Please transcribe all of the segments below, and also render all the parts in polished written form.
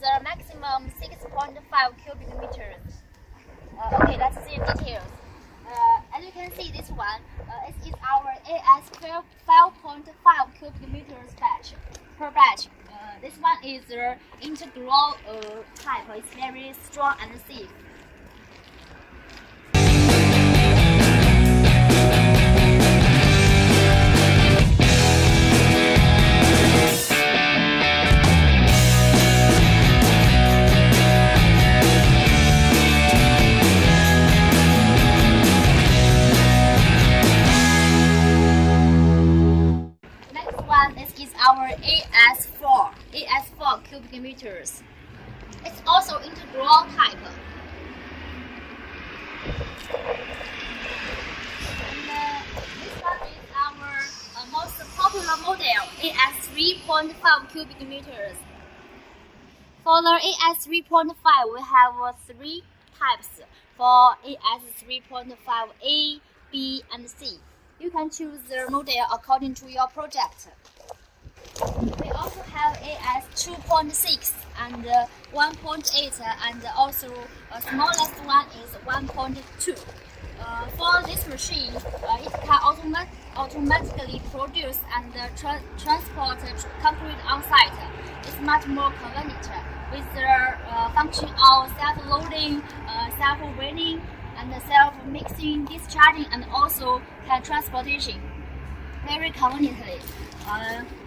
a maximum 6.5 cubic meters. Okay, let's see the details. As you can see, this one it is our AS-3.5 cubic meters batch per batch. This one is integral type. It's very strong and safe. This is our AS4 cubic meters. It's also integral type. And this one is our most popular model, AS-3.5 cubic meters. For the AS-3.5, we have three types for AS-3.5A, B, and C. You can choose the model according to your project. We also have AS-2.6 and 1.8, and also the smallest one is 1.2. For this machine, it can automatically produce and transport concrete on site. It's much more convenient with the function of self-loading, self-weighing, and self-mixing, discharging, and also transportation very conveniently.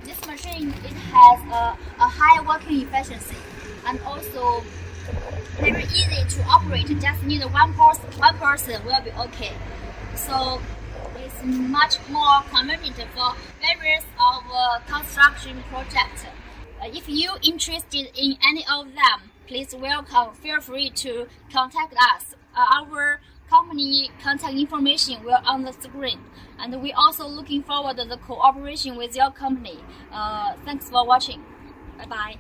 This machine, it has a high working efficiency and also very easy to operate. Just need one person will be okay. So it's much more convenient for various of construction projects. If you're interested in any of them, please feel free to contact us. Our company contact information will on the screen, and we also looking forward to the cooperation with your company. Thanks for watching. Bye bye.